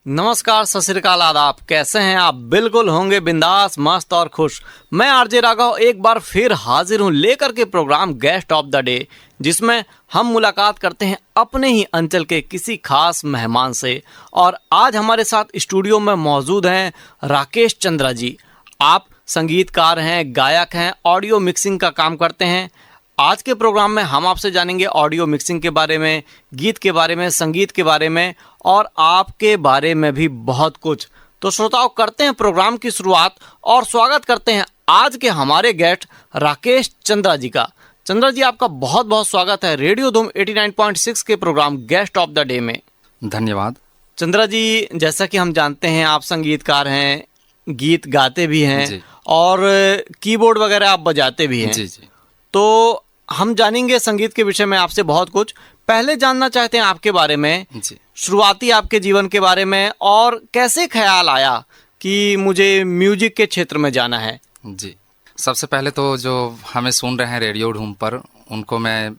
नमस्कार, सत श्री अकाल, आदाब। कैसे हैं आप? बिल्कुल होंगे बिंदास, मस्त और खुश। मैं आरजे राघव एक बार फिर हाजिर हूं लेकर के programme guest of the day, जिसमें हम मुलाकात करते हैं अपने ही अंचल के किसी खास मेहमान से। और आज हमारे साथ स्टूडियो में मौजूद हैं राकेश चंद्रा जी। आप संगीतकार हैं, गायक हैं, ऑडियो मिक्सिंग का काम करते हैं। आज के प्रोग्राम में हम आपसे जानेंगे ऑडियो मिक्सिंग के बारे में, गीत के बारे में, संगीत के बारे में और आपके बारे में भी बहुत कुछ। तो श्रोताओं, करते हैं प्रोग्राम की शुरुआत और स्वागत करते हैं आज के हमारे गेस्ट राकेश चंद्रा जी का। चंद्रा जी, आपका बहुत बहुत स्वागत है रेडियो धूम 89.6 के programme guest of the day में। धन्यवाद। चंद्रा जी, जैसा कि हम जानते हैं आप संगीतकार हैं, गीत गाते भी हैं और कीबोर्ड वगैरह आप बजाते भी हैं। जी जी। तो हम जानेंगे संगीत के विषय में आपसे बहुत कुछ। पहले जानना चाहते हैं आपके बारे में, शुरुआती आपके जीवन के बारे में, और कैसे ख्याल आया कि मुझे म्यूजिक के क्षेत्र में जाना है। जी, सबसे पहले तो जो हमें सुन रहे हैं रेडियो धूम पर, उनको मैं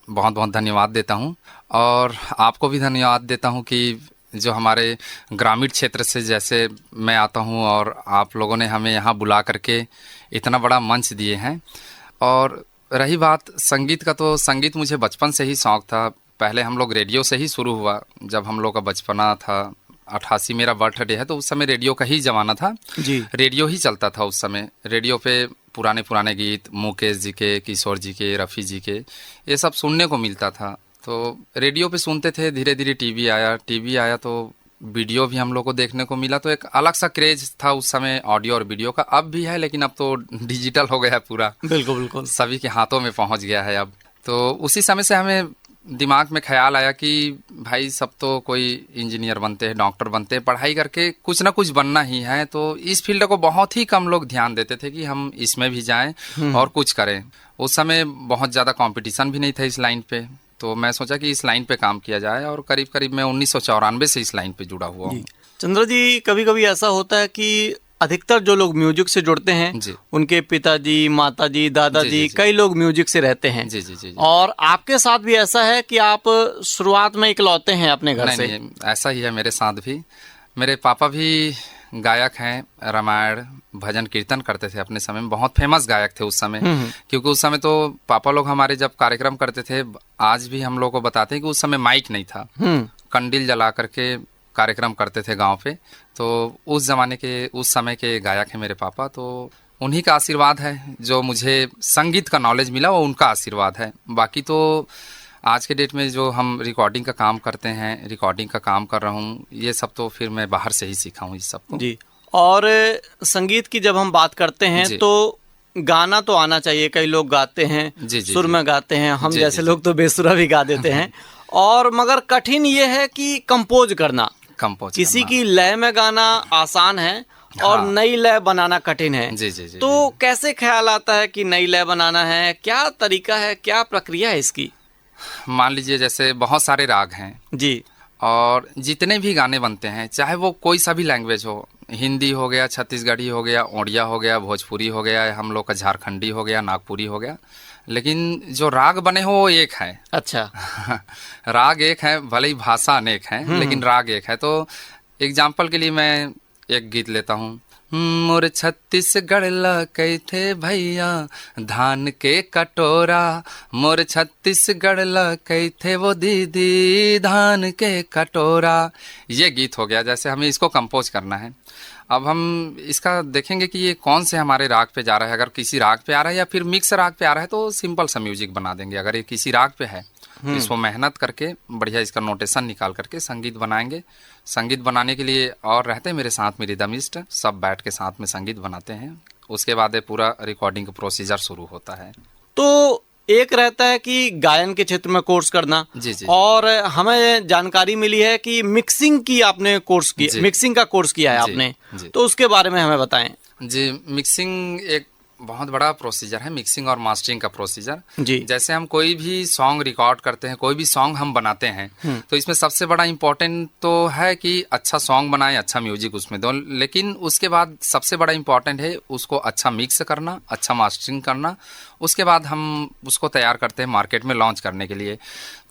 बहुत बहुत धन्यवाद देता हूं, और आपको भी धन्यवाद देता हूं कि जो हमारे ग्रामीण क्षेत्र से जैसे मैं आता हूं और आप लोगों ने हमें यहाँ बुला करके इतना बड़ा मंच दिए हैं। और रही बात संगीत का, तो संगीत मुझे बचपन से ही शौक था। पहले हम लोग रेडियो से ही शुरू हुआ। जब हम लोग का बचपना था, 88 मेरा बर्थडे है, तो उस समय रेडियो का ही जमाना था जी। रेडियो ही चलता था उस समय। रेडियो पे पुराने पुराने गीत मुकेश जी के, किशोर जी के, रफ़ी जी के, ये सब सुनने को मिलता था। तो रेडियो पे सुनते थे। धीरे धीरे टीवी आया तो वीडियो भी हम लोग को देखने को मिला। तो एक अलग सा क्रेज था उस समय ऑडियो और वीडियो का। अब भी है, लेकिन अब तो डिजिटल हो गया है पूरा। बिल्कुल बिल्कुल, सभी के हाथों में पहुंच गया है अब। तो उसी समय से हमें दिमाग में ख्याल आया कि भाई सब तो कोई इंजीनियर बनते हैं, डॉक्टर बनते हैं, पढ़ाई करके कुछ ना कुछ बनना ही है। तो इस फील्ड को बहुत ही कम लोग ध्यान देते थे कि हम इसमें भी जाएं और कुछ करें। उस समय बहुत ज़्यादा कंपटीशन भी नहीं था इस लाइन पे। तो मैं सोचा कि इस लाइन पे काम किया जाए, और करीब करीब मैं 1994 से इस लाइन पे जुड़ा हुआ हूँ। चंद्र जी, कभी कभी ऐसा होता है कि अधिकतर जो लोग म्यूजिक से जुड़ते हैं उनके पिताजी, माताजी, दादाजी, कई लोग म्यूजिक से रहते हैं। जी। और आपके साथ भी ऐसा है कि आप शुरुआत में इकलौते हैं अपने घर से? नहीं, ऐसा ही है मेरे साथ भी। मेरे पापा भी गायक हैं, रामायण भजन कीर्तन करते थे अपने समय में, बहुत फेमस गायक थे उस समय। क्योंकि उस समय तो पापा लोग हमारे जब कार्यक्रम करते थे, आज भी हम लोग को बताते हैं कि उस समय माइक नहीं था, कंडील जला करके कार्यक्रम करते थे गांव पे। तो उस जमाने के, उस समय के गायक हैं मेरे पापा। तो उन्हीं का आशीर्वाद है, जो मुझे संगीत का नॉलेज मिला वो उनका आशीर्वाद है। बाकी तो आज के डेट में जो हम रिकॉर्डिंग का काम करते हैं, रिकॉर्डिंग का काम कर रहा हूँ, ये सब तो फिर मैं बाहर से ही सीखा हूँ इस सब को। जी। और संगीत की जब हम बात करते हैं तो गाना तो आना चाहिए। कई लोग गाते हैं, सुर में गाते हैं, हम जैसे लोग तो बेसुरा भी गा देते हैं। और मगर कठिन ये है कि कंपोज करना। किसी की लय में गाना आसान है और नई लय बनाना कठिन है। जी। तो कैसे ख्याल आता है कि नई लय बनाना है? क्या तरीका है, क्या प्रक्रिया है इसकी? मान लीजिए जैसे बहुत सारे राग हैं जी, और जितने भी गाने बनते हैं, चाहे वो कोई सा भी लैंग्वेज हो, हिंदी हो गया, छत्तीसगढ़ी हो गया, ओडिया हो गया, भोजपुरी हो गया, हम लोग का झारखंडी हो गया, नागपुरी हो गया, लेकिन जो राग बने हो वो एक है। अच्छा। राग एक है, भले ही भाषा अनेक है, लेकिन राग एक है। तो एग्जाम्पल के लिए मैं एक गीत लेता हूँ। मोर छत्तीसगढ़ लकई थे भैया धान के कटोरा, मोर छत्तीसगढ़ लकई थे वो दीदी धान के कटोरा। ये गीत हो गया। जैसे हमें इसको कंपोज करना है। अब हम इसका देखेंगे कि ये कौन से हमारे राग पे जा रहा है। अगर किसी राग पे आ रहा है या फिर मिक्स राग पे आ रहा है तो सिंपल सा म्यूजिक बना देंगे। अगर ये किसी राग पे है तो इसको मेहनत करके बढ़िया इसका नोटेशन निकाल करके संगीत बनाएंगे। संगीत बनाने के लिए और रहते हैं मेरे साथ मेरे रिदमिस्ट, सब बैठ के साथ में संगीत बनाते हैं। उसके बाद ये पूरा रिकॉर्डिंग का प्रोसीजर शुरू होता है। तो एक रहता है कि गायन के क्षेत्र में कोर्स करना। जी। और हमें जानकारी मिली है कि मिक्सिंग की आपने कोर्स किया, मिक्सिंग का कोर्स किया है आपने। तो उसके बारे में हमें बताएं। जी, मिक्सिंग एक बहुत बड़ा प्रोसीजर है, मिक्सिंग और मास्टरिंग का प्रोसीजर जी। जैसे हम कोई भी सॉन्ग रिकॉर्ड करते हैं, कोई भी सॉन्ग हम बनाते हैं, तो इसमें सबसे बड़ा इम्पोर्टेंट तो है कि अच्छा सॉन्ग बनाए, अच्छा म्यूजिक उसमें दो। लेकिन उसके बाद सबसे बड़ा इम्पोर्टेंट है उसको अच्छा मिक्स करना, अच्छा मास्टरिंग करना। उसके बाद हम उसको तैयार करते हैं मार्केट में लॉन्च करने के लिए।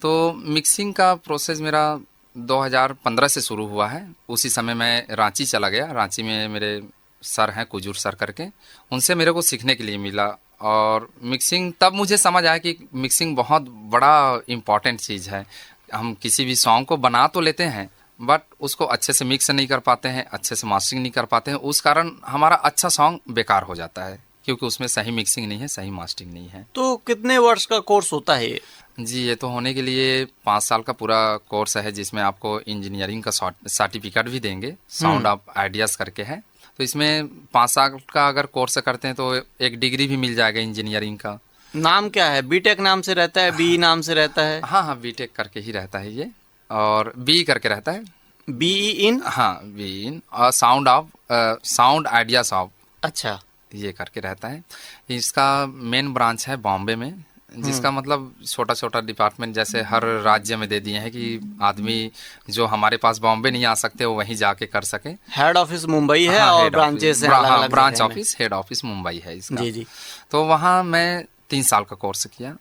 तो मिक्सिंग का प्रोसेस मेरा 2015 से शुरू हुआ है। उसी समय मैं रांची चला गया। रांची में मेरे सर हैं कुजूर सर करके, उनसे मेरे को सीखने के लिए मिला। और मिक्सिंग तब मुझे समझ आया कि मिक्सिंग बहुत बड़ा इम्पॉर्टेंट चीज़ है। हम किसी भी सॉन्ग को बना तो लेते हैं बट उसको अच्छे से मिक्स नहीं कर पाते हैं, अच्छे से मास्टरिंग नहीं कर पाते हैं। उस कारण हमारा अच्छा सॉन्ग बेकार हो जाता है क्योंकि उसमें सही मिक्सिंग नहीं है, सही मास्टरिंग नहीं है। तो कितने वर्ष का कोर्स होता है ये? जी, ये तो होने के लिए 5 साल का पूरा कोर्स है, जिसमें आपको इंजीनियरिंग का सर्टिफिकेट भी देंगे, साउंड ऑफ आइडियाज़ करके है। तो इसमें 5 साल का अगर कोर्स करते हैं तो एक डिग्री भी मिल जाएगा इंजीनियरिंग का। नाम क्या है? बीटेक नाम से रहता है, बी नाम से रहता है? हाँ हाँ, बीटेक करके ही रहता है ये, और बी करके रहता है। बीई इन? हाँ, बी इन, और साउंड आइडियाज ऑफ, अच्छा। ये करके रहता है। इसका मेन ब्रांच है बॉम्बे में, जिसका मतलब छोटा छोटा डिपार्टमेंट जैसे हर राज्य में दे दिए हैं कि आदमी जो हमारे पास बॉम्बे नहीं आ सकते वो वहीं जाके कर सके। हेड ऑफिस मुंबई है हाँ, और हेड ब्रांचेस हैं हाँ, अलग-अलग ब्रांच जगह में। ऑफिस, हेड ऑफिस मुंबई है इसका। जी जी। तो वहाँ मैं 3 साल का कोर्स किया।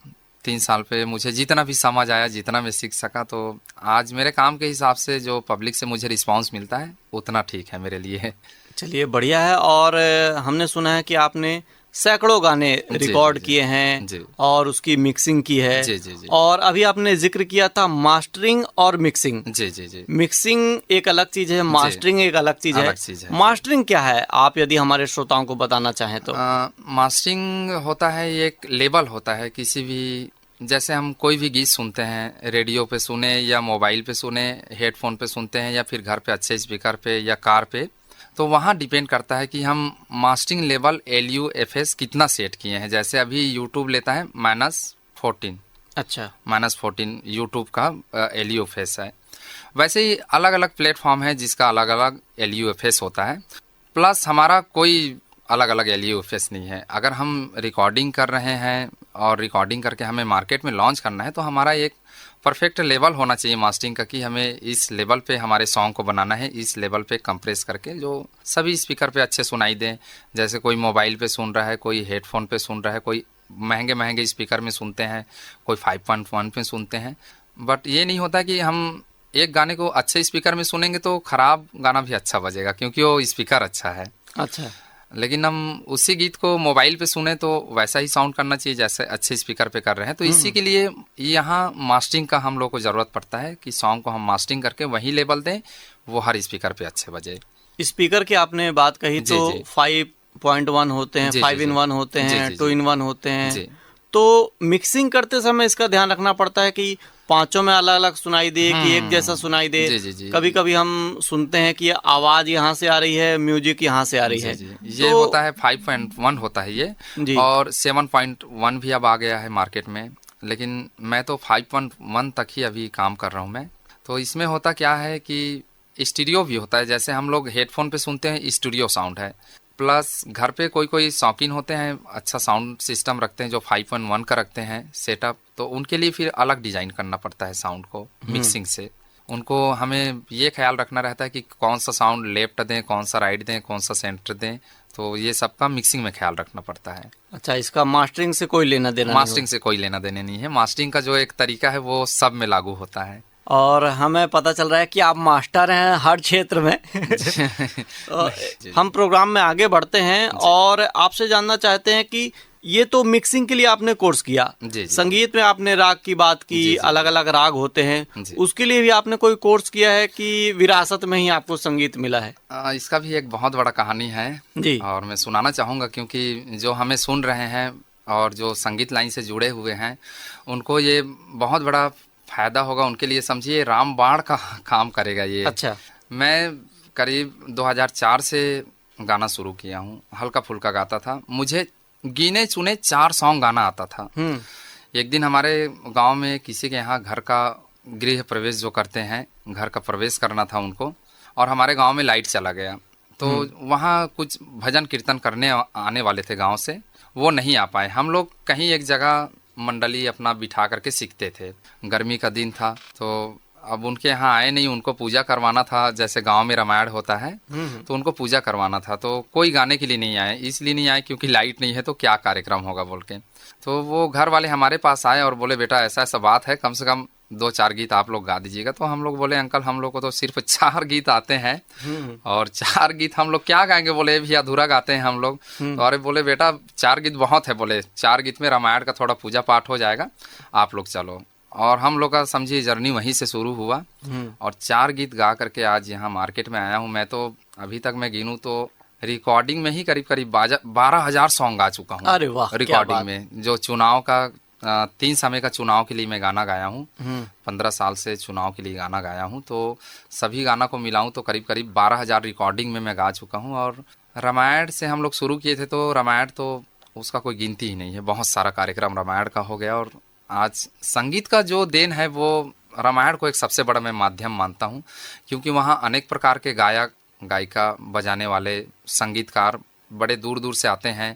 3 साल पे मुझे जितना भी समझ आया, जितना मैं सीख सका, तो आज मेरे काम के हिसाब से जो पब्लिक से मुझे रिस्पांस मिलता है उतना ठीक है मेरे लिए। चलिए बढ़िया है। और हमने सुना है कि आपने सैकड़ों गाने रिकॉर्ड जी, किए हैं जी। और उसकी मिक्सिंग की है। जी, जी, जी। और अभी आपने जिक्र किया था मास्टरिंग और मिक्सिंग। जी जी जी। मिक्सिंग एक अलग चीज है, मास्टरिंग एक अलग चीज है। अलग चीज है। मास्टरिंग क्या है, आप यदि हमारे श्रोताओं को बताना चाहें तो? मास्टरिंग होता है, ये एक लेबल होता है किसी भी, जैसे हम कोई भी गीत सुनते हैं, रेडियो पे सुने या मोबाइल पे सुने, हेडफोन पे सुनते हैं या फिर घर पे अच्छे स्पीकर पे या कार पे, तो वहाँ डिपेंड करता है कि हम मास्टरिंग लेवल LUFS कितना सेट किए हैं। जैसे अभी यूट्यूब लेता है -14। अच्छा। -14 यूट्यूब का LUFS है। वैसे ही अलग अलग प्लेटफॉर्म है जिसका अलग अलग LUFS होता है। प्लस हमारा कोई अलग अलग LUFS नहीं है। अगर हम रिकॉर्डिंग कर रहे हैं और रिकॉर्डिंग करके हमें मार्केट में लॉन्च करना है तो हमारा एक परफेक्ट लेवल होना चाहिए मास्टरिंग का, कि हमें इस लेवल पे हमारे सॉन्ग को बनाना है, इस लेवल पे कंप्रेस करके जो सभी स्पीकर पे अच्छे सुनाई दें। जैसे कोई मोबाइल पे सुन रहा है, कोई हेडफोन पे सुन रहा है, कोई महंगे महंगे स्पीकर में सुनते हैं, कोई 5.1 पे सुनते हैं। बट ये नहीं होता कि हम एक गाने को अच्छे स्पीकर में सुनेंगे तो खराब गाना भी अच्छा बजेगा क्योंकि वो स्पीकर अच्छा है। अच्छा। लेकिन हम उसी गीत को मोबाइल पे सुने तो वैसा ही साउंड करना चाहिए जैसे अच्छे स्पीकर पे कर रहे हैं। तो इसी के लिए यहाँ मास्टरिंग का हम लोग को ज़रूरत पड़ता है कि सॉन्ग को हम मास्टरिंग करके वही लेवल दें, वो हर स्पीकर पे अच्छे बजे। स्पीकर की आपने बात कही जी, तो जी। 5.1 होते हैं, जी, 5 जी, in जी। 1 होते जी, हैं, जी, 2 जी। in 1 होते हैं। जी। तो मिक्सिंग करते समय इसका ध्यान रखना पड़ता है कि पांचों में अलग अलग सुनाई दे कि एक जैसा सुनाई दे। जी, जी, जी। कभी कभी हम सुनते हैं कि आवाज यहाँ से आ रही है, म्यूजिक यहाँ से आ रही जी, है। जी। ये तो होता है 5.1 होता है ये, जी। और 7.1 भी अब आ गया है मार्केट में, लेकिन मैं तो 5.1 तक ही अभी काम कर रहा हूँ मैं। तो इसमें होता क्या है कि स्टीरियो भी होता है। जैसे हम लोग हेडफोन पे सुनते हैं, स्टूडियो साउंड है। प्लस घर पे कोई कोई शौकीन होते हैं, अच्छा साउंड सिस्टम रखते हैं जो 5.1 का रखते हैं सेटअप, तो उनके लिए फिर अलग डिज़ाइन करना पड़ता है साउंड को मिक्सिंग से। उनको हमें ये ख्याल रखना रहता है कि कौन सा साउंड लेफ्ट दें, कौन सा राइट दें, कौन सा सेंटर दें। तो ये सबका मिक्सिंग में ख्याल रखना पड़ता है। अच्छा, इसका मास्टरिंग से कोई लेना देना नहीं मास्टरिंग से कोई लेना देने नहीं है। मास्टरिंग का जो एक तरीका है वो सब में लागू होता है। और हमें पता चल रहा है कि आप मास्टर हैं हर क्षेत्र में। हम प्रोग्राम में आगे बढ़ते हैं और आपसे जानना चाहते हैं कि ये तो मिक्सिंग के लिए आपने कोर्स किया, जी। संगीत में आपने राग की बात की, जी। अलग अलग राग होते हैं, जी। उसके लिए भी आपने कोई कोर्स किया है कि विरासत में ही आपको संगीत मिला है? इसका भी एक बहुत बड़ा कहानी है जी। और मैं सुनाना चाहूँगा, क्योंकि जो हमें सुन रहे हैं और जो संगीत लाइन से जुड़े हुए हैं उनको ये बहुत बड़ा फायदा होगा। उनके लिए समझिए रामबाण का काम करेगा ये। अच्छा। मैं करीब 2004 से गाना शुरू किया हूँ। हल्का फुल्का गाता था, मुझे गिने चुने 4 सॉन्ग गाना आता था। एक दिन हमारे गांव में किसी के यहाँ घर का गृह प्रवेश जो करते हैं, घर का प्रवेश करना था उनको, और हमारे गांव में लाइट चला गया। तो वहाँ कुछ भजन कीर्तन करने आने वाले थे गांव से, वो नहीं आ पाए। हम लोग कहीं एक जगह मंडली अपना बिठा करके सीखते थे। गर्मी का दिन था तो अब उनके यहाँ आए नहीं, उनको पूजा करवाना था। जैसे गांव में रामायण होता है तो उनको पूजा करवाना था, तो कोई गाने के लिए नहीं आए। इसलिए नहीं आए क्योंकि लाइट नहीं है तो क्या कार्यक्रम होगा बोल के। तो वो घर वाले हमारे पास आए और बोले बेटा ऐसा ऐसा बात है, कम से कम 2-4 गीत आप लोग गा दीजिएगा। तो हम लोग बोले अंकल हम लोग को तो सिर्फ 4 गीत आते हैं और 4 गीत हम लोग क्या गाएंगे, बोले भी अधूरा गाते हैं हम लोग। तो अरे बोले बेटा 4 गीत बहुत है, बोले 4 गीत में रामायण का थोड़ा पूजा पाठ हो जाएगा, आप लोग चलो। और हम लोग का समझिए जर्नी वहीं से शुरू हुआ और 4 गीत गा करके आज यहाँ मार्केट में आया हूँ। मैं तो अभी तक मैं गिनूँ तो रिकॉर्डिंग में ही करीब करीब 12,000 सॉन्ग गा चुका हूँ। अरे वाह, क्या रिकॉर्डिंग बात। में जो चुनाव का 3 समय का चुनाव के लिए मैं गाना गाया हूँ। 15 साल से चुनाव के लिए गाना गाया हूँ, तो सभी गाना को मिलाऊं तो करीब करीब 12,000 रिकॉर्डिंग में मैं गा चुका हूँ। और रामायण से हम लोग शुरू किए थे तो रामायण तो उसका कोई गिनती ही नहीं है, बहुत सारा कार्यक्रम रामायण का हो गया। और आज संगीत का जो देन है वो रामायण को एक सबसे बड़ा मैं माध्यम मानता हूँ, क्योंकि वहाँ अनेक प्रकार के गायक गायिका बजाने वाले संगीतकार बड़े दूर दूर से आते हैं,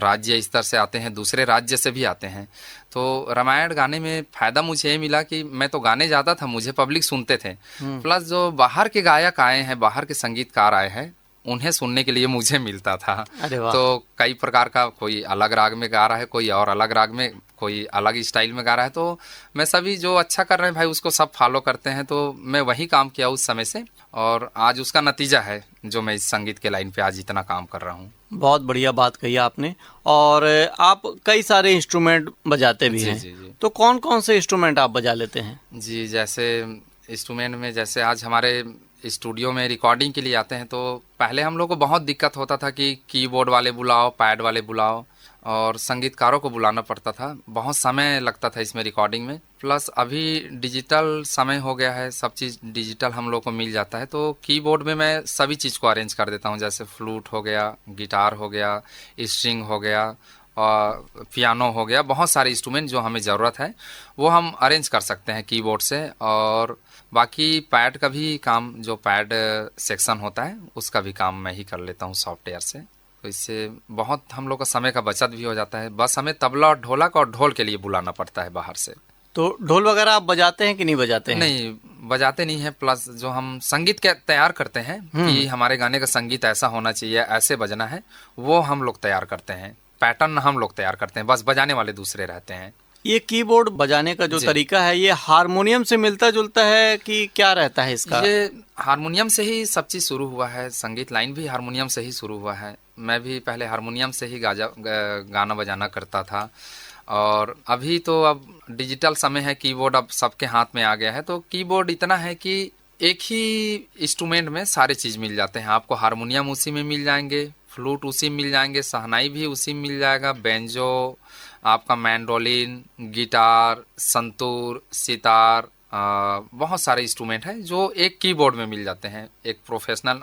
राज्य स्तर से आते हैं, दूसरे राज्य से भी आते हैं। तो रामायण गाने में फ़ायदा मुझे ये मिला कि मैं तो गाने जाता था, मुझे पब्लिक सुनते थे, प्लस जो बाहर के गायक आए हैं, बाहर के संगीतकार आए हैं, उन्हें सुनने के लिए मुझे मिलता था। अरे वाह। तो कई प्रकार का, कोई अलग राग में गा रहा है, कोई और अलग राग में, कोई अलग स्टाइल में गा रहा है, तो मैं सभी जो अच्छा कर रहे हैं भाई उसको सब फॉलो करते हैं। तो मैं वही काम किया उस समय से और आज उसका नतीजा है जो मैं इस संगीत के लाइन पे आज इतना काम कर रहा हूँ। बहुत बढ़िया बात कही आपने। और आप कई सारे इंस्ट्रूमेंट बजाते भी जी, हैं, जी, जी। तो कौन कौन से इंस्ट्रूमेंट आप बजा लेते हैं? जी, जैसे इंस्ट्रूमेंट में जैसे आज हमारे स्टूडियो में रिकॉर्डिंग के लिए आते हैं तो पहले हम लोग को बहुत दिक्कत होता था कि कीबोर्ड वाले बुलाओ, पैड वाले बुलाओ और संगीतकारों को बुलाना पड़ता था, बहुत समय लगता था इसमें रिकॉर्डिंग में। प्लस अभी डिजिटल समय हो गया है, सब चीज़ डिजिटल हम लोग को मिल जाता है, तो कीबोर्ड में मैं सभी चीज़ को अरेंज कर देता हूँ, जैसे फ्लूट हो गया, गिटार हो गया, स्ट्रिंग हो गया और पियानो हो गया, बहुत सारे इंस्ट्रूमेंट जो हमें ज़रूरत है वो हम अरेंज कर सकते हैं कीबोर्ड से। और बाकी पैड का भी काम, जो पैड सेक्शन होता है उसका भी काम मैं ही कर लेता हूँ सॉफ्टवेयर से। तो इससे बहुत हम लोग का समय का बचत भी हो जाता है। बस हमें तबला और ढोलक और ढोल के लिए बुलाना पड़ता है बाहर से। तो ढोल वगैरह आप बजाते हैं कि नहीं बजाते हैं? नहीं, बजाते नहीं है। प्लस जो हम संगीत के तैयार करते हैं कि हमारे गाने का संगीत ऐसा होना चाहिए, ऐसे बजना है, वो हम लोग तैयार करते हैं, पैटर्न हम लोग तैयार करते हैं, बस बजाने वाले दूसरे रहते हैं। ये कीबोर्ड बजाने का जो तरीका है ये हारमोनियम से मिलता जुलता है कि क्या रहता है इसका? ये हारमोनियम से ही सब चीज़ शुरू हुआ है, संगीत लाइन भी हारमोनियम से ही शुरू हुआ है। मैं भी पहले हारमोनियम से ही गाना बजाना करता था और अभी तो अब डिजिटल समय है, कीबोर्ड अब सबके हाथ में आ गया है, तो कीबोर्ड इतना है कि एक ही इंस्ट्रूमेंट में सारे चीज़ मिल जाते हैं आपको। हारमोनियम उसी में मिल जाएंगे, फ्लूट उसी में मिल जाएंगे, शहनाई भी उसी में मिल जाएगा, बैंजो, आपका मैंडोलिन, गिटार, संतूर, सितार, बहुत सारे इंस्ट्रूमेंट हैं जो एक कीबोर्ड में मिल जाते हैं। एक प्रोफेशनल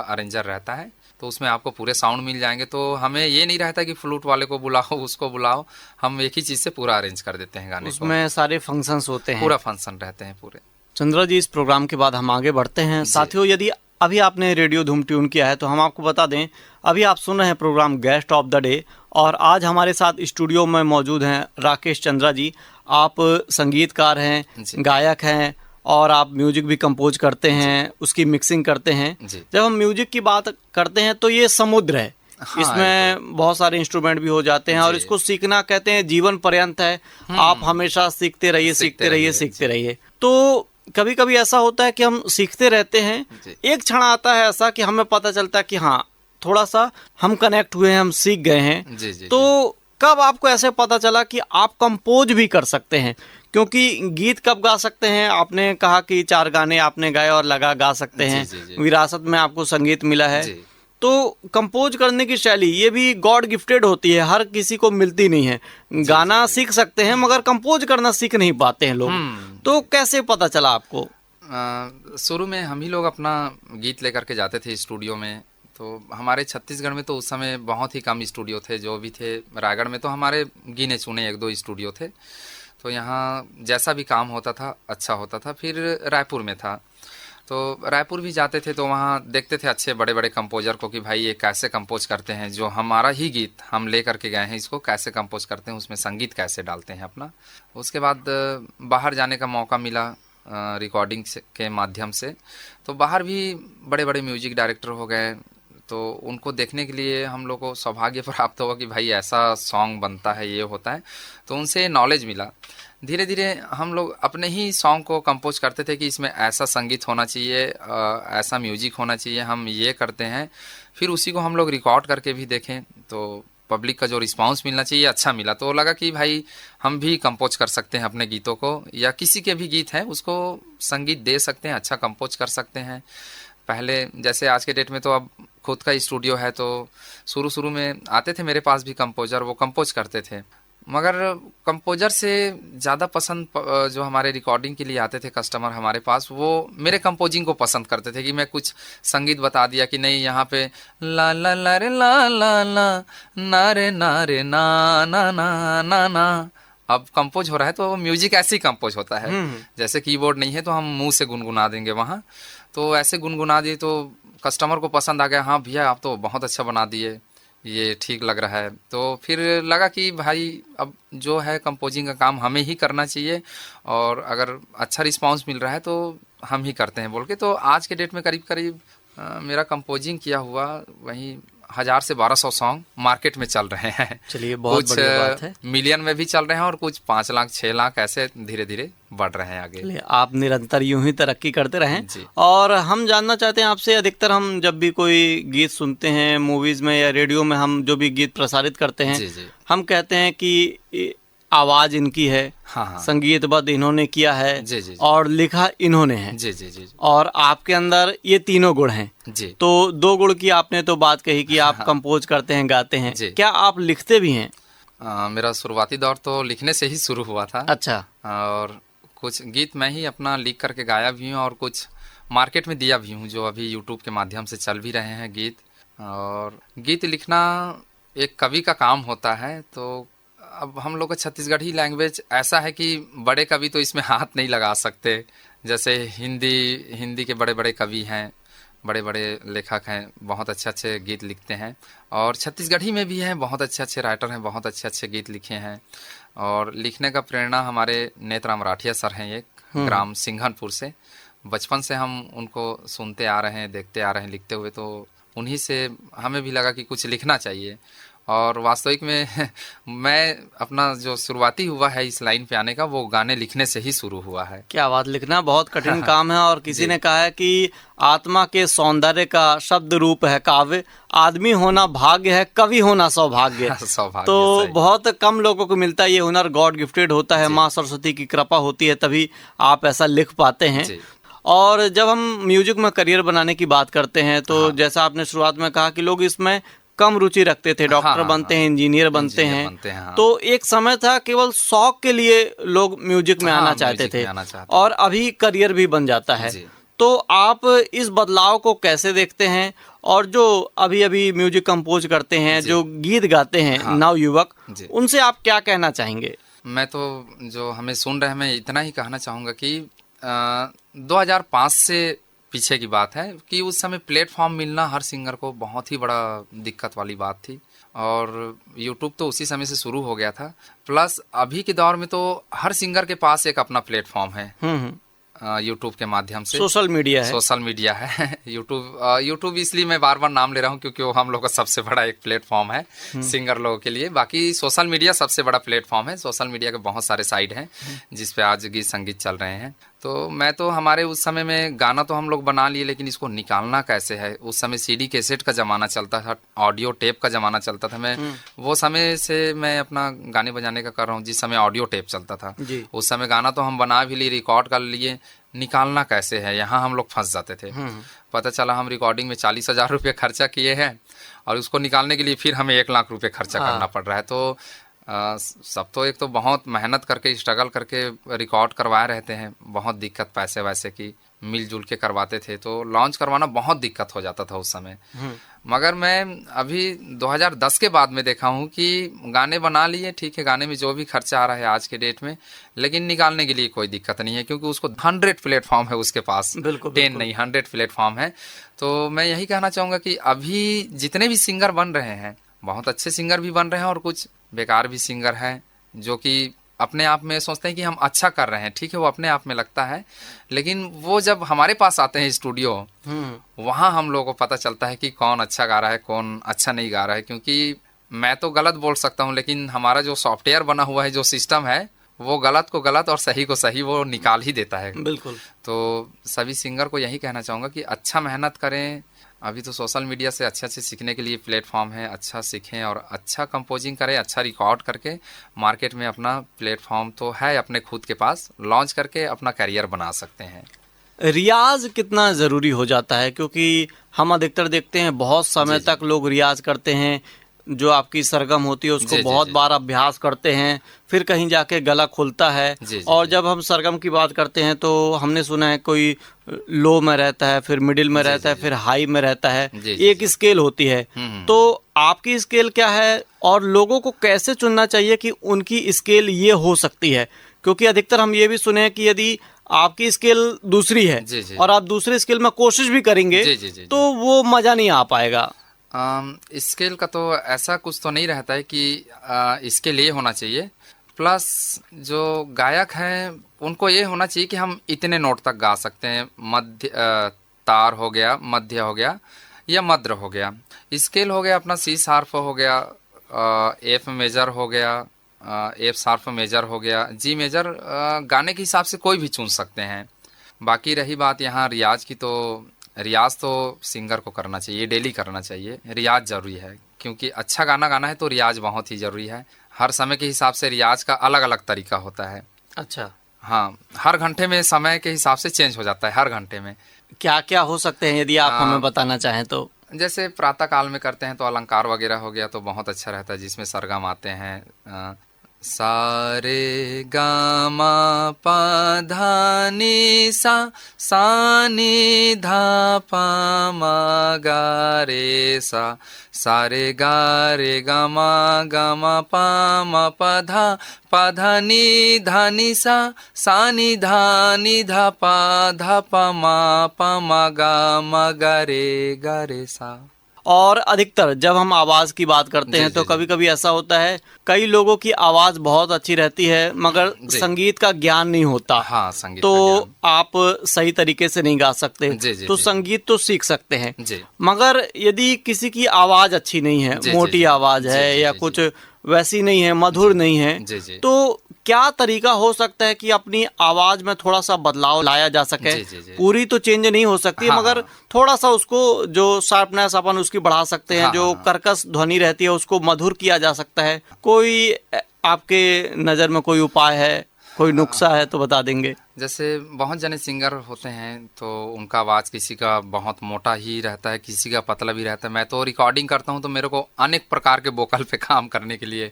अरेंजर रहता है तो उसमें आपको पूरे साउंड मिल जाएंगे। तो हमें ये नहीं रहता कि फ्लूट वाले को बुलाओ, उसको बुलाओ, हम एक ही चीज़ से पूरा अरेंज कर देते हैं गाने को। उसमें सारे फंक्शंस होते हैं, पूरा फंक्शन रहते हैं पूरे। चंद्रा जी, इस प्रोग्राम के बाद हम आगे बढ़ते हैं। साथियों, यदि अभी आपने रेडियो धूम ट्यून किया है तो हम आपको बता दें, अभी आप सुन रहे हैं programme guest of the day और आज हमारे साथ स्टूडियो में मौजूद हैं राकेश चंद्रा जी। आप संगीतकार हैं, गायक हैं और आप म्यूजिक भी कंपोज करते हैं, उसकी मिक्सिंग करते हैं। जब हम म्यूजिक की बात करते हैं तो ये समुद्र है, हाँ, इसमें बहुत सारे इंस्ट्रूमेंट भी हो जाते हैं और इसको सीखना कहते हैं जीवन पर्यंत है। आप हमेशा सीखते रहिए, सीखते रहिए, सीखते रहिए। तो कभी कभी ऐसा होता है कि हम सीखते रहते हैं, एक क्षण आता है ऐसा कि हमें पता चलता है कि हाँ थोड़ा सा हम कनेक्ट हुए हैं, हम सीख गए हैं। तो कब आपको ऐसे पता चला कि आप कंपोज भी कर सकते हैं? क्योंकि गीत कब गा सकते हैं? आपने कहा कि 4 गाने आपने गाए और लगा गा सकते हैं, विरासत में आपको संगीत मिला है। तो कंपोज करने की शैली ये भी गॉड गिफ्टेड होती है, हर किसी को मिलती नहीं है। गाना सीख सकते हैं मगर कंपोज करना सीख नहीं पाते हैं लोग। तो कैसे पता चला आपको? शुरू में हम ही लोग अपना गीत लेकर के जाते थे स्टूडियो में। तो हमारे छत्तीसगढ़ में तो उस समय बहुत ही कम स्टूडियो थे, जो भी थे रायगढ़ में तो हमारे गिने चुने 1-2 स्टूडियो थे। तो यहाँ जैसा भी काम होता था अच्छा होता था। फिर रायपुर में था तो रायपुर भी जाते थे तो वहाँ देखते थे अच्छे बड़े बड़े कंपोजर को कि भाई ये कैसे कंपोज करते हैं, जो हमारा ही गीत हम ले करके गए हैं इसको कैसे कंपोज करते हैं, उसमें संगीत कैसे डालते हैं अपना। उसके बाद बाहर जाने का मौका मिला रिकॉर्डिंग के माध्यम से, तो बाहर भी बड़े बड़े म्यूजिक डायरेक्टर हो गए, तो उनको देखने के लिए हम लोग को सौभाग्य प्राप्त हुआ कि भाई ऐसा सॉन्ग बनता है, ये होता है। तो उनसे नॉलेज मिला। धीरे धीरे हम लोग अपने ही सॉन्ग को कंपोज करते थे कि इसमें ऐसा संगीत होना चाहिए, ऐसा म्यूजिक होना चाहिए, हम ये करते हैं। फिर उसी को हम लोग रिकॉर्ड करके भी देखें तो पब्लिक का जो रिस्पांस मिलना चाहिए अच्छा मिला। तो लगा कि भाई हम भी कंपोज कर सकते हैं अपने गीतों को, या किसी के भी गीत हैं उसको संगीत दे सकते हैं, अच्छा कंपोज कर सकते हैं। पहले जैसे आज के डेट में तो अब खुद का स्टूडियो है, तो शुरू शुरू में आते थे मेरे पास भी कंपोजर, वो कंपोज करते थे। मगर कंपोजर से ज़्यादा पसंद जो हमारे रिकॉर्डिंग के लिए आते थे कस्टमर हमारे पास, वो मेरे कंपोजिंग को पसंद करते थे कि मैं कुछ संगीत बता दिया कि नहीं यहाँ पे ला ला ला रे ला ला ला ना रे ना ना ना ना ना। अब कंपोज हो रहा है तो म्यूजिक ऐसे ही कंपोज होता है, जैसे कीबोर्ड नहीं है तो हम मुंह से गुनगुना देंगे वहाँ, तो ऐसे गुनगुना दिए तो कस्टमर को पसंद आ गया, हाँ भैया आप तो बहुत अच्छा बना दिए, ये ठीक लग रहा है। तो फिर लगा कि भाई अब जो है कंपोजिंग का काम हमें ही करना चाहिए, और अगर अच्छा रिस्पांस मिल रहा है तो हम ही करते हैं बोल के। तो आज के डेट में करीब करीब मेरा कंपोजिंग किया हुआ वहीं 1000 से 1200 सॉन्ग मार्केट में चल रहे हैं। चलिए बहुत कुछ बढ़िया बात है। मिलियन में भी चल रहे हैं और कुछ 5 लाख 6 लाख ऐसे धीरे धीरे बढ़ रहे हैं आगे। चलिए आप निरंतर यूं ही तरक्की करते रहें। जी। और हम जानना चाहते हैं आपसे, अधिकतर हम जब भी कोई गीत सुनते हैं मूवीज में या रेडियो में, हम जो भी गीत प्रसारित करते हैं, जी जी हम कहते हैं कि आवाज इनकी है, हाँ हाँ संगीतबद्ध इन्होंने किया है, जी जी जी और लिखा इन्होंने है, जी जी जी और आपके अंदर ये तीनों गुण हैं। जी। तो 2 गुण की आपने तो बात कही कि आप कंपोज करते हैं, गाते हैं, जी। क्या आप लिखते भी हैं? मेरा शुरुआती दौर तो लिखने से ही शुरू हुआ था। अच्छा। और कुछ गीत मैं ही अपना लिख करके गाया भी हूँ और कुछ मार्केट में दिया भी हूँ, जो अभी यूट्यूब के माध्यम से चल भी रहे हैं गीत। और गीत लिखना एक कवि का काम होता है। तो अब हम लोग का छत्तीसगढ़ी लैंग्वेज ऐसा है कि बड़े कवि तो इसमें हाथ नहीं लगा सकते। जैसे हिंदी के बड़े बड़े कवि हैं, बड़े बड़े लेखक हैं, बहुत अच्छे अच्छे गीत लिखते हैं। और छत्तीसगढ़ी में भी हैं, बहुत अच्छे अच्छे राइटर हैं, बहुत अच्छे अच्छे गीत लिखे हैं। और लिखने का प्रेरणा हमारे नेतराम राठिया सर हैं, एक ग्राम सिंघनपुर से। बचपन से हम उनको सुनते आ रहे हैं, देखते आ रहे हैं लिखते हुए, तो उन्हीं से हमें भी लगा कि कुछ लिखना चाहिए। और वास्तविक में मैं अपना जो शुरुआती हुआ है इस लाइन पे आने का, वो गाने लिखने से ही शुरू हुआ है। क्या बात, लिखना बहुत कठिन काम है। और किसी ने कहा है कि आत्मा के सौंदर्य का शब्द रूप है काव्य, आदमी होना भाग्य है, कवि होना सौभाग्य। सौभाग्य। तो सही। बहुत कम लोगों को मिलता है ये हुनर, गॉड गिफ्टेड होता है, माँ सरस्वती की कृपा होती है, तभी आप ऐसा लिख पाते हैं। जी। और जब हम म्यूजिक में करियर बनाने की बात करते हैं तो जैसा आपने शुरुआत में कहा कि लोग इसमें कम रुचि रखते थे, डॉक्टर बनते हैं, इंजीनियर बनते हैं। हाँ। तो एक समय था केवल शौक के लिए लोग म्यूजिक में आना चाहते थे, और अभी करियर भी बन जाता है। तो आप इस बदलाव को कैसे देखते हैं? और जो अभी अभी म्यूजिक कंपोज करते हैं, जो गीत गाते हैं, नवयुवक, उनसे आप क्या कहना चाहेंगे? मैं तो जो हमें सुन रहे हैं, मैं इतना ही कहना चाहूँगा कि 2005 से पीछे की बात है कि उस समय प्लेटफॉर्म मिलना हर सिंगर को बहुत ही बड़ा दिक्कत वाली बात थी। और यूट्यूब तो उसी समय से शुरू हो गया था। प्लस अभी के दौर में तो हर सिंगर के पास एक अपना प्लेटफॉर्म है, यूट्यूब के माध्यम से। सोशल मीडिया है यूट्यूब इसलिए मैं बार बार नाम ले रहा हूँ क्योंकि वो हम लोग का सबसे बड़ा एक प्लेटफॉर्म है सिंगर लोगों के लिए। बाकी सोशल मीडिया सबसे बड़ा प्लेटफॉर्म है। सोशल मीडिया के बहुत सारे साइट हैं जिस पे आज गीत संगीत चल रहे हैं। तो मैं तो हमारे उस समय में गाना तो हम लोग बना लिए, लेकिन इसको निकालना कैसे है। उस समय सीडी कैसेट का ज़माना चलता था, ऑडियो टेप का ज़माना चलता था। मैं वो समय से मैं अपना गाने बजाने का कर रहा हूँ, जिस समय ऑडियो टेप चलता था। उस समय गाना तो हम बना भी लिए, रिकॉर्ड कर लिए, निकालना कैसे है, यहाँ हम लोग फंस जाते थे। पता चला हम रिकॉर्डिंग में 40,000 रुपये खर्चा किए हैं और उसको निकालने के लिए फिर हमें 1 लाख रुपये खर्चा करना पड़ रहा है। तो सब तो एक तो बहुत मेहनत करके स्ट्रगल करके रिकॉर्ड करवाए रहते हैं, बहुत दिक्कत पैसे वैसे की मिलजुल के करवाते थे, तो लॉन्च करवाना बहुत दिक्कत हो जाता था उस समय। मगर मैं अभी 2010 के बाद में देखा हूँ कि गाने बना लिए, ठीक है, गाने में जो भी खर्चा आ रहा है आज के डेट में, लेकिन निकालने के लिए कोई दिक्कत नहीं है क्योंकि उसको 100 प्लेटफॉर्म है उसके पास। 10 नहीं 100 प्लेटफॉर्म है। तो मैं यही कहना चाहूँगा कि अभी जितने भी सिंगर बन रहे हैं, बहुत अच्छे सिंगर भी बन रहे हैं और कुछ बेकार भी सिंगर हैं जो कि अपने आप में सोचते हैं कि हम अच्छा कर रहे हैं, ठीक है, वो अपने आप में लगता है, लेकिन वो जब हमारे पास आते हैं स्टूडियो, वहाँ हम लोगों को पता चलता है कि कौन अच्छा गा रहा है, कौन अच्छा नहीं गा रहा है। क्योंकि मैं तो गलत बोल सकता हूँ, लेकिन हमारा जो सॉफ्टवेयर बना हुआ है, जो सिस्टम है, वो गलत को गलत और सही को सही वो निकाल ही देता है। बिल्कुल। तो सभी सिंगर को यही कहना चाहूँगा कि अच्छा मेहनत करें। अभी तो सोशल मीडिया से अच्छे अच्छे सीखने के लिए प्लेटफॉर्म है, अच्छा सीखें और अच्छा कंपोजिंग करें, अच्छा रिकॉर्ड करके मार्केट में अपना प्लेटफॉर्म तो है अपने खुद के पास, लॉन्च करके अपना करियर बना सकते हैं। रियाज कितना ज़रूरी हो जाता है, क्योंकि हम अधिकतर देखते हैं बहुत समय जी, जी। तक लोग रियाज करते हैं, जो आपकी सरगम होती है उसको जी, जी, बहुत जी। बार अभ्यास करते हैं, फिर कहीं जाके गला खुलता है। जी, जी, और जी। जब हम सरगम की बात करते हैं तो हमने सुना है कोई लो में रहता है, फिर मिडिल में जी, रहता है, जी, फिर जी। हाई में रहता है, जी, जी, एक जी। स्केल होती है। तो आपकी स्केल क्या है और लोगों को कैसे चुनना चाहिए कि उनकी स्केल ये हो सकती है? क्योंकि अधिकतर हम ये भी सुने हैं कि यदि आपकी स्केल दूसरी है जी, जी। और आप दूसरे स्केल में कोशिश भी करेंगे जी, जी, जी, तो जी। वो मजा नहीं आ पाएगा। स्केल का तो ऐसा कुछ तो नहीं रहता है कि इसके लिए होना चाहिए। प्लस जो गायक हैं उनको ये होना चाहिए कि हम इतने नोट तक गा सकते हैं, मध्य तार हो गया, मध्य हो गया या मद्र हो गया। स्केल हो गया अपना सी शार्प हो गया, एफ मेजर हो गया, एफ शार्प मेजर हो गया, जी मेजर, गाने के हिसाब से कोई भी चुन सकते हैं। बाकी रही बात यहाँ रियाज की, तो रियाज तो सिंगर को करना चाहिए, डेली करना चाहिए, रियाज ज़रूरी है। क्योंकि अच्छा गाना गाना है तो रियाज बहुत ही ज़रूरी है। हर समय के हिसाब से रियाज का अलग अलग तरीका होता है। अच्छा, हाँ, हर घंटे में समय के हिसाब से चेंज हो जाता है, हर घंटे में। क्या क्या हो सकते हैं यदि आप आ, हमें बताना चाहें तो? जैसे प्रातः काल में करते हैं तो अलंकार वगैरह हो गया तो बहुत अच्छा रहता है, जिसमें सरगम आते हैं। सारे गामा पा धा नी सा, सा नी धा पा मा गा रे सा, सारे गा रे गा मा पा मा पा धा नी सा नी धा पा मा गा रे सा। और अधिकतर जब हम आवाज की बात करते जी, हैं तो जी, जी। कभी कभी ऐसा होता है, कई लोगों की आवाज बहुत अच्छी रहती है मगर जी। संगीत का ज्ञान नहीं होता, हाँ, संगीत तो का ज्ञान। आप सही तरीके से नहीं गा सकते। जी, जी, तो जी, जी। संगीत तो सीख सकते हैं, जी। मगर यदि किसी की आवाज अच्छी नहीं है, जी, जी, मोटी जी। आवाज जी, है जी, या जी, कुछ जी। वैसी नहीं है, मधुर जी। नहीं है, जी, जी। तो क्या तरीका हो सकता है कि अपनी आवाज में थोड़ा सा बदलाव लाया जा सके? जी, जी, जी। पूरी तो चेंज नहीं हो सकती है, हाँ, मगर हाँ। थोड़ा सा उसको जो शार्पनेस अपन उसकी बढ़ा सकते हैं, हाँ, हाँ, जो हाँ। कर्कश ध्वनि रहती है उसको मधुर किया जा सकता है। कोई आपके नज़र में कोई उपाय है, कोई नुस्खा है तो बता देंगे। जैसे बहुत जने सिंगर होते हैं तो उनका आवाज़ किसी का बहुत मोटा ही रहता है, किसी का पतला भी रहता है। मैं तो रिकॉर्डिंग करता हूँ तो मेरे को अनेक प्रकार के वोकल पे काम करने के लिए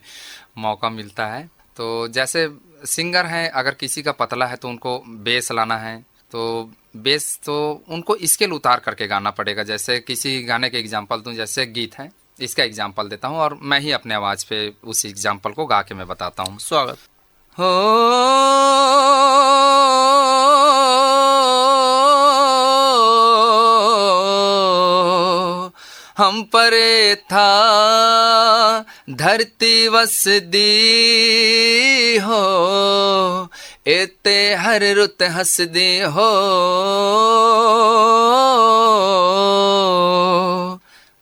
मौका मिलता है। तो जैसे सिंगर हैं, अगर किसी का पतला है तो उनको बेस लाना है, तो बेस तो उनको स्केल उतार करके गाना पड़ेगा। जैसे किसी गाने के एग्जांपल दूं, जैसे गीत है, इसका एग्जांपल देता हूँ और मैं ही अपने आवाज़ पे उस एग्जांपल को गा के मैं बताता हूँ। स्वागत। हो हम परे था धरती वस दी हो, एते हर रुत हस दी हो।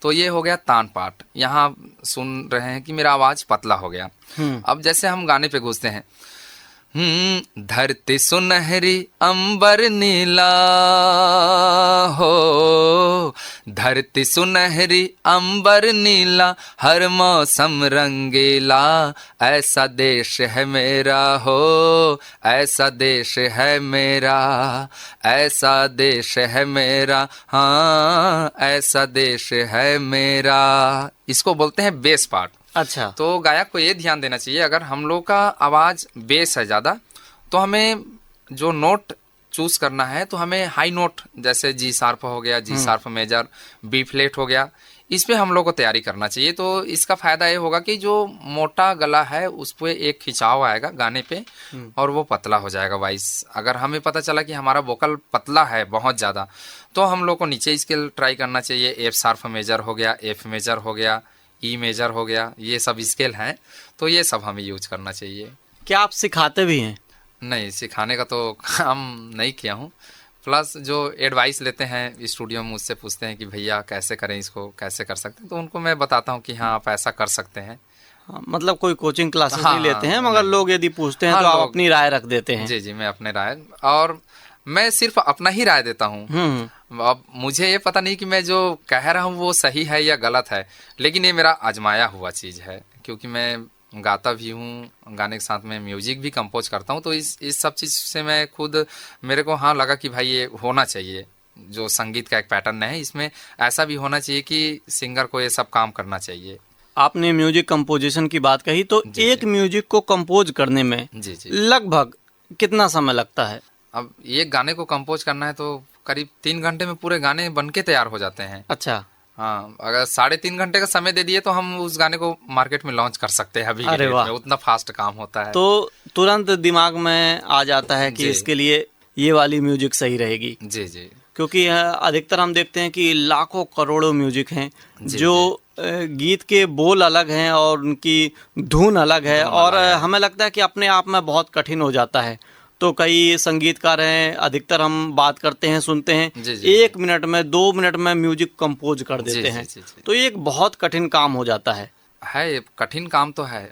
तो ये हो गया तान पाठ। यहाँ सुन रहे हैं कि मेरा आवाज पतला हो गया। अब जैसे हम गाने पे घुसते हैं, धरती सुनहरी अंबर नीला हो, धरती सुनहरी अंबर नीला, हर मौसम रंगीला, ऐसा देश है मेरा हो, ऐसा देश है मेरा, ऐसा देश है मेरा, हाँ ऐसा देश है मेरा। इसको बोलते हैं बेस पार्ट। अच्छा, तो गायक को ये ध्यान देना चाहिए, अगर हम लोग का आवाज बेस है ज़्यादा तो हमें जो नोट चूज करना है तो हमें हाई नोट, जैसे जी शार्प हो गया, G sharp major, B flat हो गया, इस पे हम लोग को तैयारी करना चाहिए। तो इसका फायदा ये होगा कि जो मोटा गला है उस पर एक खिंचाव आएगा गाने पे और वो पतला हो जाएगा वॉइस। अगर हमें पता चला कि हमारा वोकल पतला है बहुत ज़्यादा, तो हम लोग को नीचे स्केल ट्राई करना चाहिए। एफ शार्प मेजर हो गया, एफ मेजर हो गया, ई मेजर हो गया, ये सब स्केल हैं, तो ये सब हमें यूज करना चाहिए। क्या आप सिखाते भी हैं? नहीं, सिखाने का तो काम नहीं किया हूँ। प्लस जो एडवाइस लेते हैं स्टूडियो में, मुझसे पूछते हैं कि भैया कैसे करें इसको, कैसे कर सकते हैं, तो उनको मैं बताता हूँ कि हाँ आप ऐसा कर सकते हैं। हाँ, मतलब कोई कोचिंग क्लासेस हाँ नहीं लेते हैं, हाँ मगर नहीं। लोग यदि पूछते हैं हाँ तो आप लोग, अपनी राय रख देते हैं। जी जी, मैं अपने राय, और मैं सिर्फ अपना ही राय देता हूँ। अब मुझे ये पता नहीं कि मैं जो कह रहा हूँ वो सही है या गलत है, लेकिन ये मेरा आजमाया हुआ चीज़ है, क्योंकि मैं गाता भी हूँ, गाने के साथ में म्यूजिक भी कंपोज करता हूँ, तो इस सब चीज़ से मैं खुद, मेरे को हाँ लगा कि भाई ये होना चाहिए। जो संगीत का एक पैटर्न है, इसमें ऐसा भी होना चाहिए कि सिंगर को ये सब काम करना चाहिए। आपने म्यूजिक कंपोजिशन की बात कही, तो जी एक जी म्यूजिक को कंपोज करने में जी जी। लगभग कितना समय लगता है? अब एक गाने को कंपोज करना है तो करीब 3 घंटे में पूरे गाने बन के तैयार हो जाते हैं। अच्छा। हाँ, अगर 3.5 घंटे का समय दे दिए तो हम उस गाने को मार्केट में लॉन्च कर सकते हैं अभी के अरे डेट वाह! में, उतना फास्ट काम होता है। तो तुरंत दिमाग में आ जाता है कि जी इसके लिए ये वाली म्यूजिक सही रहेगी, जी जी क्योंकि अधिकतर हम देखते हैं कि लाखों करोड़ों म्यूजिक हैं जी जो जी। गीत के बोल अलग हैं और उनकी धुन अलग है, धुन और अलग है। हमें लगता है कि अपने आप में बहुत कठिन हो जाता है। तो कई संगीतकार हैं, अधिकतर हम बात करते हैं, सुनते हैं, जी जी 1 मिनट में 2 मिनट में म्यूजिक कंपोज कर जी देते जी हैं। जी जी। तो ये एक बहुत कठिन काम हो जाता है। ये कठिन काम तो है,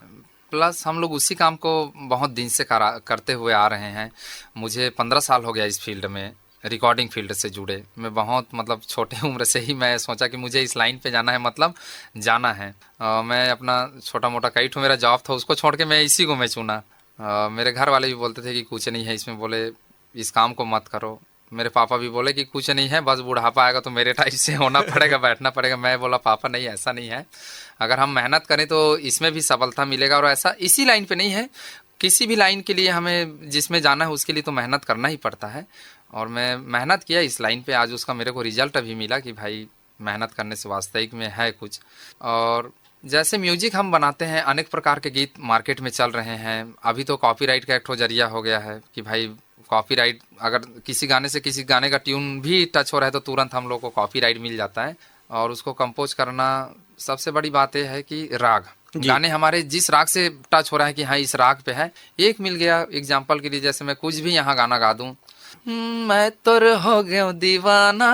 प्लस हम लोग उसी काम को बहुत दिन से करते हुए आ रहे हैं। मुझे 15 साल हो गया इस फील्ड में, रिकॉर्डिंग फील्ड से जुड़े। मैं बहुत मतलब छोटे उम्र से ही मैं सोचा कि मुझे इस लाइन पे जाना है, मतलब जाना है। मैं अपना छोटा मोटा कई ठो मेरा जॉब था, उसको छोड़ के मैं इसी को मैं चुना। मेरे घर वाले भी बोलते थे कि कुछ नहीं है इसमें, बोले इस काम को मत करो। मेरे पापा भी बोले कि कुछ नहीं है, बस बुढ़ापा आएगा तो मेरे टाइप से होना पड़ेगा, बैठना पड़ेगा। मैं बोला पापा नहीं, ऐसा नहीं है, अगर हम मेहनत करें तो इसमें भी सफलता मिलेगा। और ऐसा इसी लाइन पे नहीं है, किसी भी लाइन के लिए हमें जिसमें जाना है उसके लिए तो मेहनत करना ही पड़ता है। और मैं मेहनत किया इस लाइन पे, आज उसका मेरे को रिजल्ट अभी मिला कि भाई मेहनत करने से वास्तविक में है कुछ। और जैसे म्यूजिक हम बनाते हैं, अनेक प्रकार के गीत मार्केट में चल रहे हैं। अभी तो कॉपीराइट का एक ठो जरिया हो गया है कि भाई कॉपीराइट, अगर किसी गाने से किसी गाने का ट्यून भी टच हो रहा है तो तुरंत हम लोग को कॉपीराइट मिल जाता है। और उसको कंपोज करना, सबसे बड़ी बात यह है कि राग, गाने हमारे जिस राग से टच हो रहा है कि हाँ इस राग पे है, एक मिल गया। एग्जाम्पल के लिए जैसे मैं कुछ भी यहाँ गाना गा दूँ, मैं तोर हो गयो दीवाना,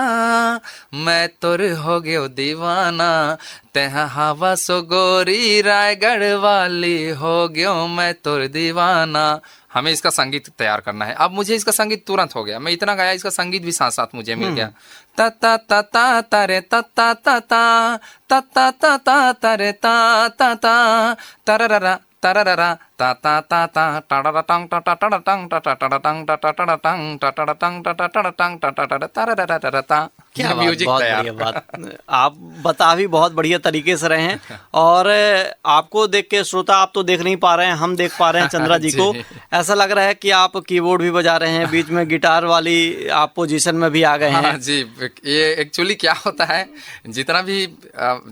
मैं तोर हो गयो दीवाना, तेहा हवा सो गोरी रायगढ़ वाली, हो गयो मैं तोर दीवाना। हमें इसका संगीत तैयार करना है। अब मुझे इसका संगीत तुरंत हो गया, मैं इतना गाया, इसका संगीत भी साथ साथ मुझे मिल गया। ता ता ता ता तारे ता ता ता ता ता ता ता ता तारे ता ता ता तरररा तरररा ता ता ता ता टाड़ा टंग टा टा टा टंग टा टा टा टंग टा टा टा टंग टा टा टंग टा टा टा टंग टा टा टा तरररा ता। क्या बात, म्यूजिक बहुत तैयार। बढ़िया बात। आप बता भी बहुत बढ़िया तरीके से रहे हैं, और आपको देख के श्रोता, आप तो देख नहीं पा रहे हैं, हम देख पा रहे हैं चंद्रा जी को। ऐसा लग रहा है कि आप कीबोर्ड भी बजा रहे हैं, बीच में गिटार वाली आप पोजीशन में भी आ गए हैं। हाँ जी, ये एक्चुअली क्या होता है, जितना भी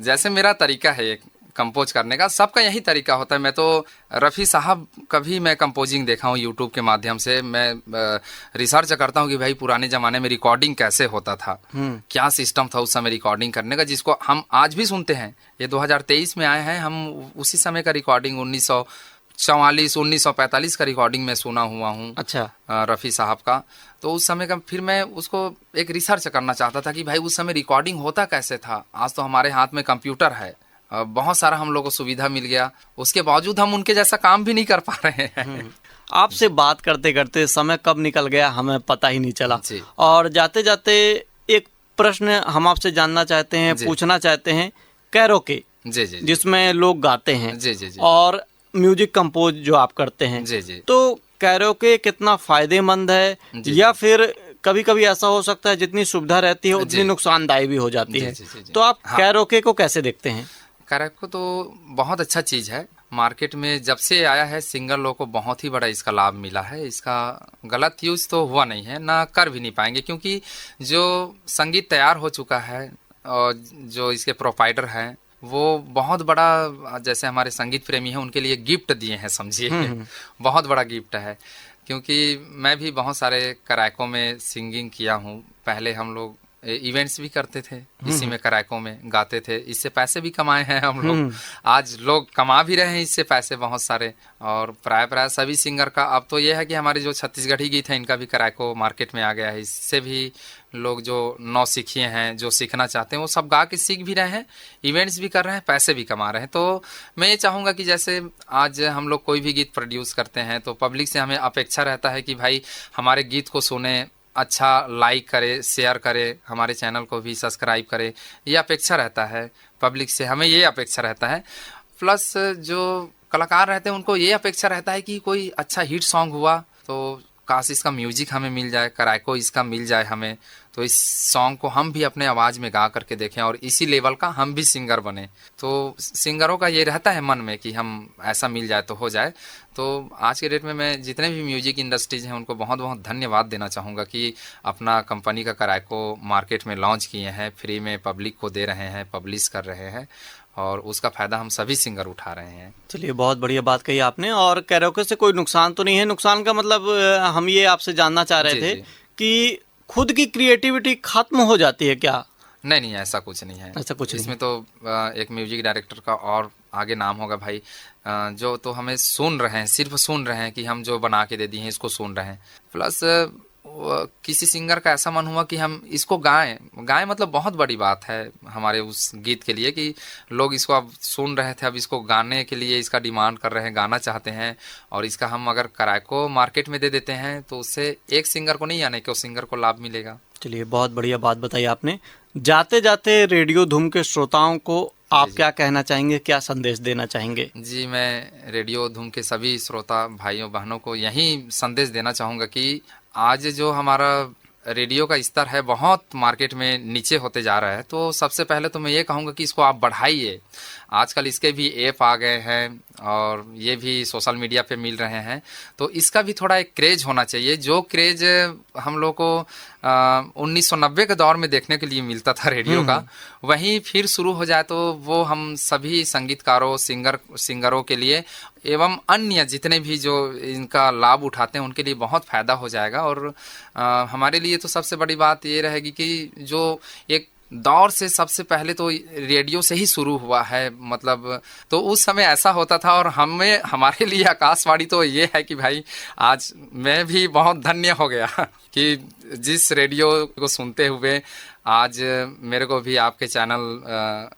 जैसे मेरा तरीका है कंपोज करने का, सबका यही तरीका होता है। मैं तो रफ़ी साहब का भी मैं कंपोजिंग देखा हूँ यूट्यूब के माध्यम से। मैं रिसर्च करता हूँ कि भाई पुराने ज़माने में रिकॉर्डिंग कैसे होता था, क्या सिस्टम था उस समय रिकॉर्डिंग करने का, जिसको हम आज भी सुनते हैं। ये 2023 में आए हैं, हम उसी समय का रिकॉर्डिंग 1944 1945 का रिकॉर्डिंग में सुना हुआ हूँ। अच्छा। रफ़ी साहब का। तो उस समय का फिर मैं उसको एक रिसर्च करना चाहता था कि भाई उस समय रिकॉर्डिंग होता कैसे था। आज तो हमारे हाथ में कंप्यूटर है, बहुत सारा हम लोग को सुविधा मिल गया, उसके बावजूद हम उनके जैसा काम भी नहीं कर पा रहे हैं। आपसे बात करते करते समय कब निकल गया हमें पता ही नहीं चला। जी। और जाते जाते एक प्रश्न हम आपसे जानना चाहते हैं, पूछना चाहते हैं। कैरोके, जी जी, जिसमें लोग गाते हैं, जी जी जी, और म्यूजिक कंपोज जो आप करते हैं, जी जी, तो कैरोके कितना फायदेमंद है, या फिर कभी कभी ऐसा हो सकता है जितनी सुविधा रहती है उतनी नुकसानदायी भी हो जाती है। तो आप कैरोके को कैसे देखते हैं? कैरोके तो बहुत अच्छा चीज़ है। मार्केट में जब से आया है, सिंगर लोगों को बहुत ही बड़ा इसका लाभ मिला है। इसका गलत यूज़ तो हुआ नहीं है, ना कर भी नहीं पाएंगे, क्योंकि जो संगीत तैयार हो चुका है और जो इसके प्रोवाइडर हैं वो बहुत बड़ा, जैसे हमारे संगीत प्रेमी हैं उनके लिए गिफ्ट दिए हैं, समझिए। बहुत बड़ा गिफ्ट है, क्योंकि मैं भी बहुत सारे करायकों में सिंगिंग किया हूँ। पहले हम लोग इवेंट्स भी करते थे, इसी में कराइको में गाते थे, इससे पैसे भी कमाए हैं हम लोग। आज लोग कमा भी रहे हैं इससे पैसे बहुत सारे। और प्राय सभी सिंगर का अब तो ये है कि हमारे जो छत्तीसगढ़ी गीत है इनका भी कराइको मार्केट में आ गया है। इससे भी लोग जो नौसिखिए हैं, जो सीखना चाहते हैं, वो सब गा के सीख भी रहे हैं, इवेंट्स भी कर रहे हैं, पैसे भी कमा रहे हैं। तो मैं ये चाहूँगा कि जैसे आज हम लोग कोई भी गीत प्रोड्यूस करते हैं तो पब्लिक से हमें अपेक्षा रहता है कि भाई हमारे गीत को सुने, अच्छा लाइक करे, शेयर करे, हमारे चैनल को भी सब्सक्राइब करे, ये अपेक्षा रहता है पब्लिक से, हमें ये अपेक्षा रहता है। प्लस जो कलाकार रहते हैं उनको ये अपेक्षा रहता है कि कोई अच्छा हिट सॉन्ग हुआ तो काश इसका म्यूजिक हमें मिल जाए, कराइको इसका मिल जाए हमें, तो इस सॉन्ग को हम भी अपने आवाज़ में गा करके देखें और इसी लेवल का हम भी सिंगर बने। तो सिंगरों का ये रहता है मन में कि हम ऐसा मिल जाए तो हो जाए। तो आज के डेट में मैं जितने भी म्यूजिक इंडस्ट्रीज हैं उनको बहुत बहुत धन्यवाद देना चाहूँगा कि अपना कंपनी का कराइको मार्केट में लॉन्च किए हैं, फ्री में पब्लिक को दे रहे हैं, पब्लिश कर रहे हैं और उसका फ़ायदा हम सभी सिंगर उठा रहे हैं। चलिए, बहुत बढ़िया बात कही आपने। और कैरोके से कोई नुकसान तो नहीं है? नुकसान का मतलब हम ये आपसे जानना चाह रहे थे कि खुद की क्रिएटिविटी खत्म हो जाती है क्या? नहीं, ऐसा कुछ नहीं है। ऐसा कुछ इसमें तो एक म्यूजिक डायरेक्टर का और आगे नाम होगा भाई, जो तो हमें सुन रहे हैं, सिर्फ सुन रहे हैं कि हम जो बना के दे दिए हैं इसको सुन रहे हैं। प्लस किसी सिंगर का ऐसा मन हुआ कि हम इसको गाएं मतलब बहुत बड़ी बात है हमारे उस गीत के लिए कि लोग इसको अब सुन रहे थे, अब इसको गाने के लिए इसका डिमांड कर रहे हैं, गाना चाहते हैं। और इसका हम अगर कराइको मार्केट में दे देते हैं तो उससे एक सिंगर को नहीं, यानी कि उस सिंगर को लाभ मिलेगा। चलिए, बहुत बढ़िया बात बताई आपने। जाते जाते रेडियो धूम के श्रोताओं को आप क्या कहना चाहेंगे, क्या संदेश देना चाहेंगे? जी, मैं रेडियो धूम के सभी श्रोता भाइयों बहनों को यही संदेश देना चाहूँगा कि आज जो हमारा रेडियो का स्तर है बहुत मार्केट में नीचे होते जा रहा है। तो सबसे पहले तो मैं ये कहूँगा कि इसको आप बढ़ाइए। आजकल इसके भी ऐप आ गए हैं और ये भी सोशल मीडिया पे मिल रहे हैं, तो इसका भी थोड़ा एक क्रेज होना चाहिए। जो क्रेज हम लोग को 1990 के दौर में देखने के लिए मिलता था रेडियो का, वहीं फिर शुरू हो जाए तो वो हम सभी संगीतकारों, सिंगरों के लिए एवं अन्य जितने भी जो इनका लाभ उठाते हैं उनके लिए बहुत फ़ायदा हो जाएगा। और हमारे लिए तो सबसे बड़ी बात ये रहेगी कि जो एक दौर से सबसे पहले तो रेडियो से ही शुरू हुआ है, मतलब तो उस समय ऐसा होता था। और हमारे लिए आकाशवाणी तो ये है कि भाई आज मैं भी बहुत धन्य हो गया कि जिस रेडियो को सुनते हुए आज मेरे को भी आपके चैनल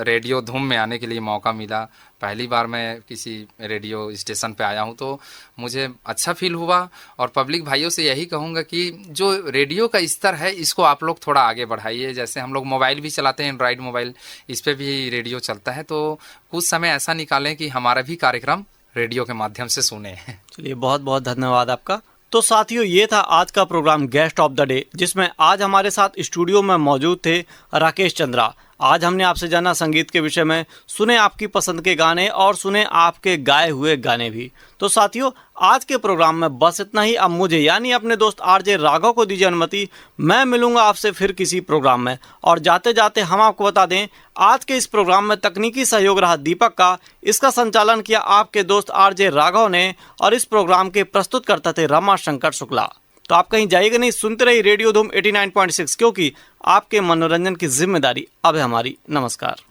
रेडियो धूम में आने के लिए मौका मिला। पहली बार मैं किसी रेडियो स्टेशन पे आया हूँ तो मुझे अच्छा फील हुआ। और पब्लिक भाइयों से यही कहूँगा कि जो रेडियो का स्तर है इसको आप लोग थोड़ा आगे बढ़ाइए। जैसे हम लोग मोबाइल भी चलाते हैं, एंड्रॉइड मोबाइल, इस पे भी रेडियो चलता है, तो कुछ समय ऐसा निकालें कि हमारा भी कार्यक्रम रेडियो के माध्यम से सुने। चलिए, बहुत बहुत धन्यवाद आपका। तो साथियों, ये था आज का programme guest of the day, जिसमें आज हमारे साथ स्टूडियो में मौजूद थे राकेश चंद्रा। आज हमने आपसे जाना संगीत के विषय में, सुने आपकी पसंद के गाने और सुने आपके गाए हुए गाने भी। तो साथियों, आज के प्रोग्राम में बस इतना ही। अब मुझे यानी अपने दोस्त आरजे राघव को दीजिए अनुमति। मैं मिलूंगा आपसे फिर किसी प्रोग्राम में। और जाते जाते हम आपको बता दें, आज के इस प्रोग्राम में तकनीकी सहयोग रहा दीपक का। इसका संचालन किया आपके दोस्त आरजे राघव ने और इस प्रोग्राम के प्रस्तुत करता थे रमा शंकर शुक्ला। तो आप कहीं जाइएगा नहीं, सुनते रहिए रेडियो धूम 89.6, क्योंकि आपके मनोरंजन की जिम्मेदारी अब है हमारी। नमस्कार।